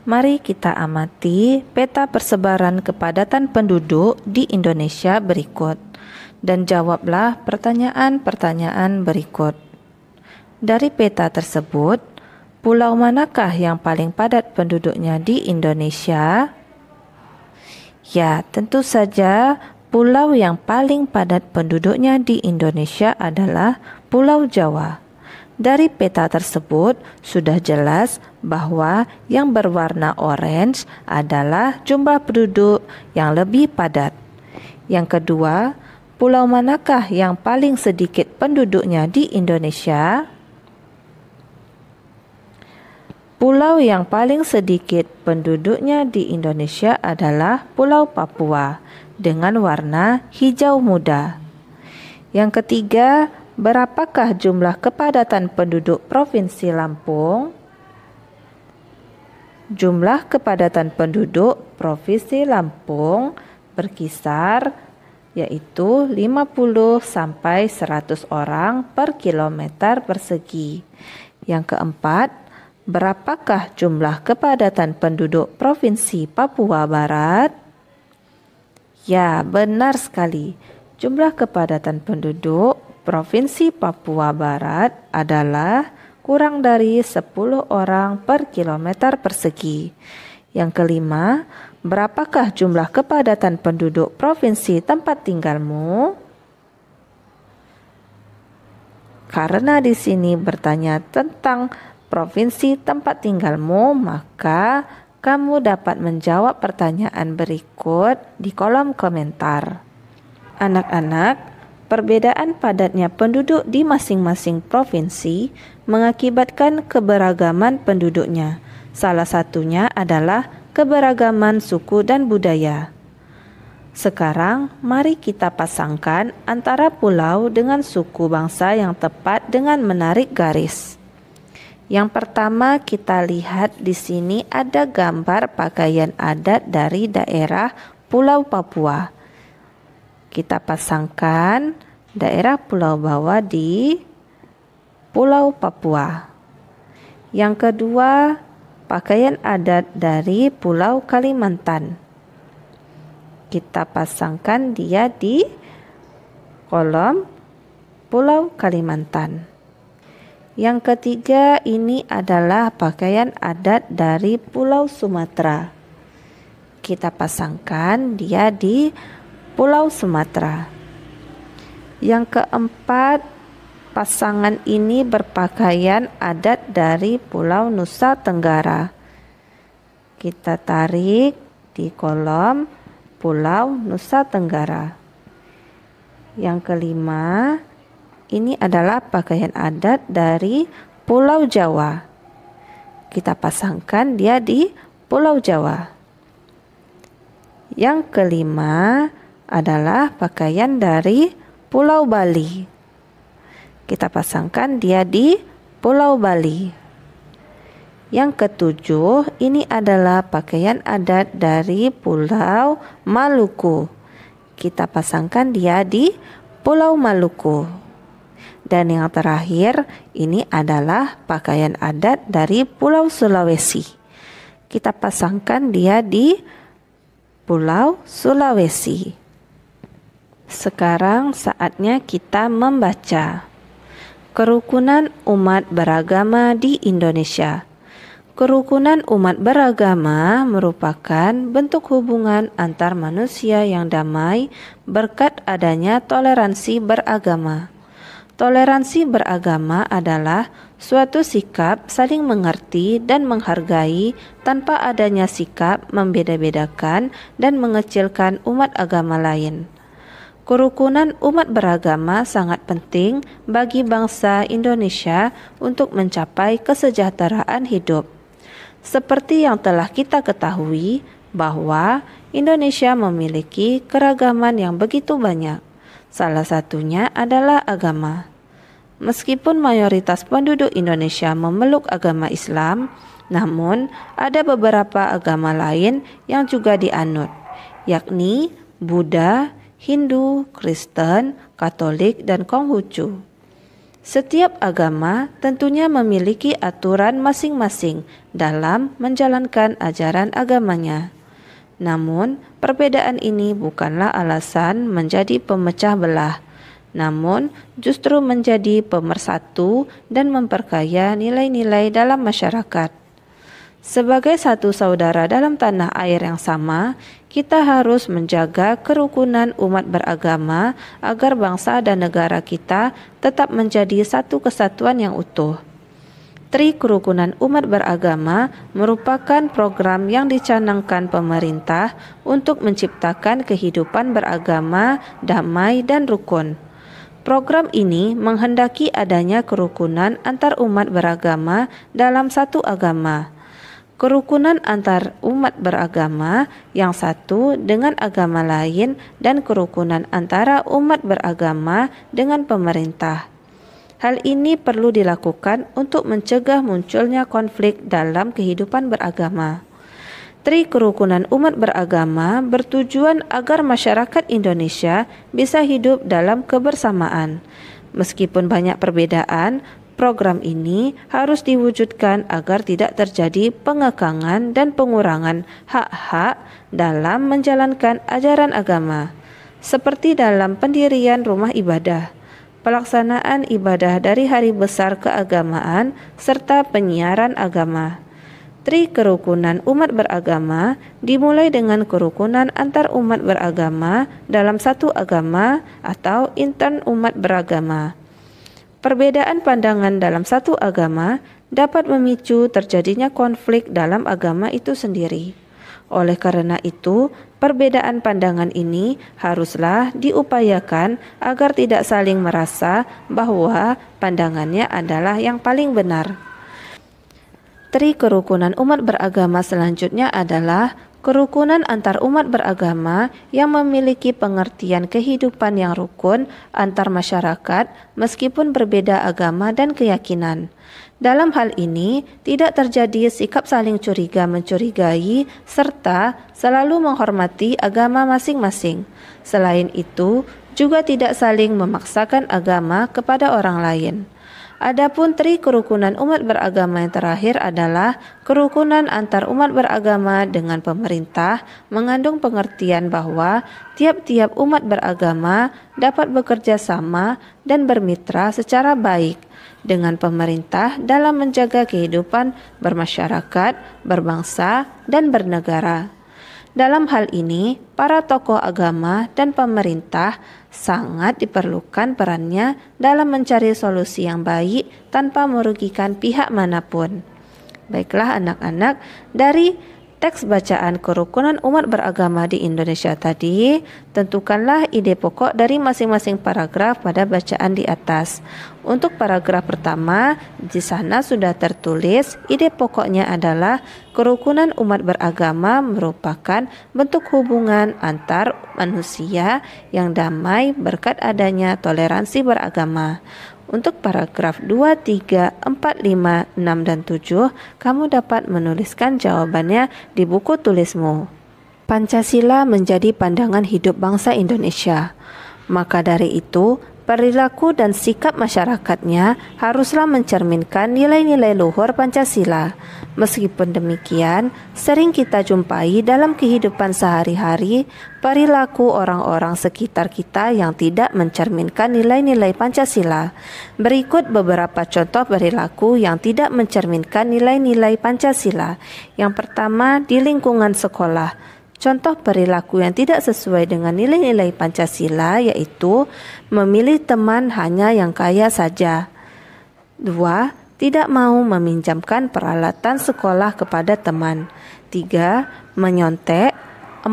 Mari kita amati peta persebaran kepadatan penduduk di Indonesia berikut dan jawablah pertanyaan-pertanyaan berikut. Dari peta tersebut, pulau manakah yang paling padat penduduknya di Indonesia? Ya, tentu saja pulau yang paling padat penduduknya di Indonesia adalah Pulau Jawa. Dari peta tersebut sudah jelas bahwa yang berwarna orange adalah jumlah penduduk yang lebih padat. Yang kedua, pulau manakah yang paling sedikit penduduknya di Indonesia? Pulau yang paling sedikit penduduknya di Indonesia adalah Pulau Papua dengan warna hijau muda. Yang ketiga, berapakah jumlah kepadatan penduduk Provinsi Lampung? Jumlah kepadatan penduduk Provinsi Lampung berkisar yaitu 50 sampai 100 orang per kilometer persegi. Yang keempat, berapakah jumlah kepadatan penduduk Provinsi Papua Barat? Ya, benar sekali. Jumlah kepadatan penduduk Provinsi Papua Barat adalah kurang dari 10 orang per kilometer persegi. Yang kelima, berapakah jumlah kepadatan penduduk provinsi tempat tinggalmu? Karena di sini bertanya tentang provinsi tempat tinggalmu, maka kamu dapat menjawab pertanyaan berikut di kolom komentar. Anak-anak, perbedaan padatnya penduduk di masing-masing provinsi mengakibatkan keberagaman penduduknya. Salah satunya adalah keberagaman suku dan budaya. Sekarang, mari kita pasangkan antara pulau dengan suku bangsa yang tepat dengan menarik garis. Yang pertama, kita lihat di sini ada gambar pakaian adat dari daerah Pulau Papua. Kita pasangkan daerah Pulau Bawah di Pulau Papua. Yang kedua, pakaian adat dari Pulau Kalimantan. Kita pasangkan dia di kolom Pulau Kalimantan. Yang ketiga, ini adalah pakaian adat dari Pulau Sumatera. Kita pasangkan dia di Pulau Sumatera. Yang keempat, pasangan ini berpakaian adat dari Pulau Nusa Tenggara. Kita tarik di kolom Pulau Nusa Tenggara. Yang kelima, ini adalah pakaian adat dari Pulau Jawa. Kita pasangkan dia di Pulau Jawa. Yang kelima adalah pakaian dari Pulau Bali. Kita pasangkan dia di Pulau Bali. Yang ketujuh, ini adalah pakaian adat dari Pulau Maluku. Kita pasangkan dia di Pulau Maluku. Dan yang terakhir, ini adalah pakaian adat dari Pulau Sulawesi. Kita pasangkan dia di Pulau Sulawesi. Sekarang saatnya kita membaca. Kerukunan umat beragama di Indonesia. Kerukunan umat beragama merupakan bentuk hubungan antar manusia yang damai berkat adanya toleransi beragama. Toleransi beragama adalah suatu sikap saling mengerti dan menghargai tanpa adanya sikap membeda-bedakan dan mengecilkan umat agama lain. Kerukunan umat beragama sangat penting bagi bangsa Indonesia untuk mencapai kesejahteraan hidup. Seperti yang telah kita ketahui bahwa Indonesia memiliki keragaman yang begitu banyak. Salah satunya adalah agama. Meskipun mayoritas penduduk Indonesia memeluk agama Islam, namun ada beberapa agama lain yang juga dianut, yakni Buddha, Hindu, Kristen, Katolik, dan Konghucu. Setiap agama tentunya memiliki aturan masing-masing dalam menjalankan ajaran agamanya. Namun, perbedaan ini bukanlah alasan menjadi pemecah belah, namun justru menjadi pemersatu dan memperkaya nilai-nilai dalam masyarakat. Sebagai satu saudara dalam tanah air yang sama, kita harus menjaga kerukunan umat beragama agar bangsa dan negara kita tetap menjadi satu kesatuan yang utuh. Tri Kerukunan Umat Beragama merupakan program yang dicanangkan pemerintah untuk menciptakan kehidupan beragama, damai, dan rukun. Program ini menghendaki adanya kerukunan antar umat beragama dalam satu agama. Kerukunan antar umat beragama yang satu dengan agama lain dan kerukunan antara umat beragama dengan pemerintah. Hal ini perlu dilakukan untuk mencegah munculnya konflik dalam kehidupan beragama. Tri Kerukunan Umat Beragama bertujuan agar masyarakat Indonesia bisa hidup dalam kebersamaan. Meskipun banyak perbedaan, program ini harus diwujudkan agar tidak terjadi pengekangan dan pengurangan hak-hak dalam menjalankan ajaran agama, seperti dalam pendirian rumah ibadah, pelaksanaan ibadah dari hari besar keagamaan, serta penyiaran agama. Tri Kerukunan Umat Beragama dimulai dengan kerukunan antar umat beragama dalam satu agama atau intern umat beragama. Perbedaan pandangan dalam satu agama dapat memicu terjadinya konflik dalam agama itu sendiri. Oleh karena itu, perbedaan pandangan ini haruslah diupayakan agar tidak saling merasa bahwa pandangannya adalah yang paling benar. Tri Kerukunan Umat Beragama selanjutnya adalah kerukunan antar umat beragama yang memiliki pengertian kehidupan yang rukun antar masyarakat meskipun berbeda agama dan keyakinan. Dalam hal ini, tidak terjadi sikap saling curiga-mencurigai serta selalu menghormati agama masing-masing. Selain itu, juga tidak saling memaksakan agama kepada orang lain. Adapun Tri Kerukunan Umat Beragama yang terakhir adalah kerukunan antar umat beragama dengan pemerintah, mengandung pengertian bahwa tiap-tiap umat beragama dapat bekerja sama dan bermitra secara baik dengan pemerintah dalam menjaga kehidupan bermasyarakat, berbangsa, dan bernegara. Dalam hal ini, para tokoh agama dan pemerintah sangat diperlukan perannya dalam mencari solusi yang baik tanpa merugikan pihak manapun. Baiklah anak-anak, dari teks bacaan kerukunan umat beragama di Indonesia tadi, tentukanlah ide pokok dari masing-masing paragraf pada bacaan di atas. Untuk paragraf pertama, di sana sudah tertulis ide pokoknya adalah kerukunan umat beragama merupakan bentuk hubungan antar manusia yang damai berkat adanya toleransi beragama. Untuk paragraf 2, 3, 4, 5, 6, dan 7, kamu dapat menuliskan jawabannya di buku tulismu. Pancasila menjadi pandangan hidup bangsa Indonesia. Maka dari itu, perilaku dan sikap masyarakatnya haruslah mencerminkan nilai-nilai luhur Pancasila. Meskipun demikian, sering kita jumpai dalam kehidupan sehari-hari perilaku orang-orang sekitar kita yang tidak mencerminkan nilai-nilai Pancasila. Berikut beberapa contoh perilaku yang tidak mencerminkan nilai-nilai Pancasila. Yang pertama, di lingkungan sekolah. Contoh perilaku yang tidak sesuai dengan nilai-nilai Pancasila yaitu memilih teman hanya yang kaya saja. 2. Tidak mau meminjamkan peralatan sekolah kepada teman. 3. Menyontek. 4.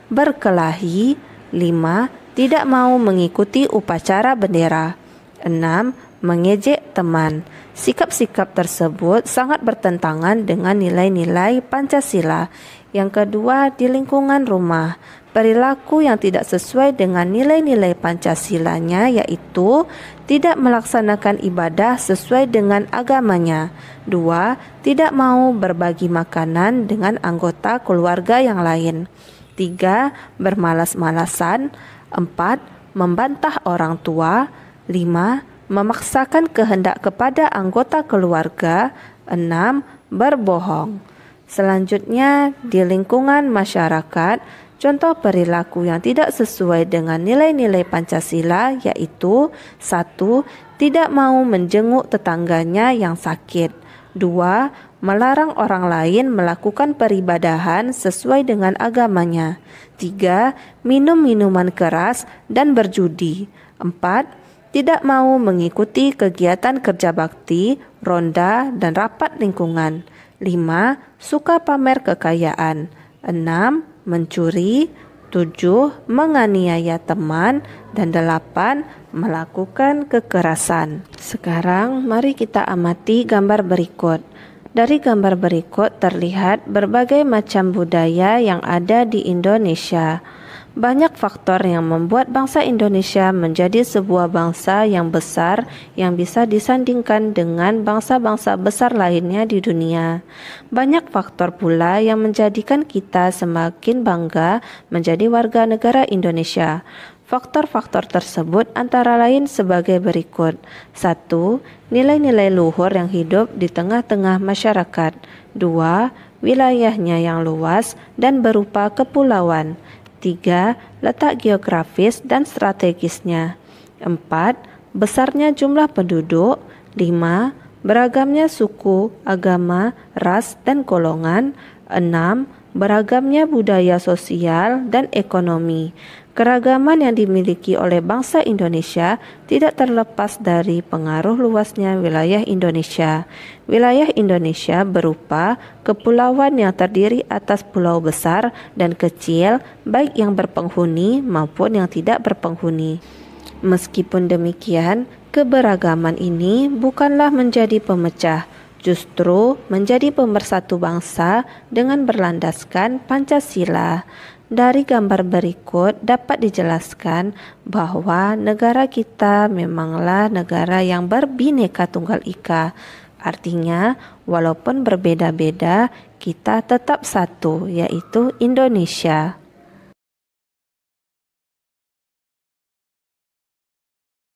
Berkelahi. 5. Tidak mau mengikuti upacara bendera. 6. Mengejek teman. Sikap-sikap tersebut sangat bertentangan dengan nilai-nilai Pancasila. Yang kedua, di lingkungan rumah. Perilaku yang tidak sesuai dengan nilai-nilai Pancasilanya yaitu tidak melaksanakan ibadah sesuai dengan agamanya. 2. Tidak mau berbagi makanan dengan anggota keluarga yang lain. 3. Bermalas-malasan. 4. Membantah orang tua. 5. memaksakan kehendak kepada anggota keluarga. 6. Berbohong. Selanjutnya, di lingkungan masyarakat, contoh perilaku yang tidak sesuai dengan nilai-nilai Pancasila yaitu 1. Tidak mau menjenguk tetangganya yang sakit. 2. Melarang orang lain melakukan peribadahan sesuai dengan agamanya. 3. Minum minuman keras dan berjudi. 4. Tidak mau mengikuti kegiatan kerja bakti, ronda, dan rapat lingkungan. 5. Suka pamer kekayaan. 6. Mencuri. 7. Menganiaya teman. Dan 8. Melakukan kekerasan. Sekarang mari kita amati gambar berikut. Dari gambar berikut terlihat berbagai macam budaya yang ada di Indonesia. Banyak faktor yang membuat bangsa Indonesia menjadi sebuah bangsa yang besar yang bisa disandingkan dengan bangsa-bangsa besar lainnya di dunia. Banyak faktor pula yang menjadikan kita semakin bangga menjadi warga negara Indonesia. Faktor-faktor tersebut antara lain sebagai berikut. 1. Nilai-nilai luhur yang hidup di tengah-tengah masyarakat. 2. Wilayahnya yang luas dan berupa kepulauan. 3. Letak geografis dan strategisnya. 4. Besarnya jumlah penduduk. 5. Beragamnya suku, agama, ras, dan golongan. 6. Beragamnya budaya sosial dan ekonomi. Keragaman yang dimiliki oleh bangsa Indonesia tidak terlepas dari pengaruh luasnya wilayah Indonesia. Wilayah Indonesia berupa kepulauan yang terdiri atas pulau besar dan kecil, baik yang berpenghuni maupun yang tidak berpenghuni. Meskipun demikian, keberagaman ini bukanlah menjadi pemecah, justru menjadi pemersatu bangsa dengan berlandaskan Pancasila. Dari gambar berikut dapat dijelaskan bahwa negara kita memanglah negara yang berbineka tunggal ika. Artinya, walaupun berbeda-beda, kita tetap satu, yaitu Indonesia.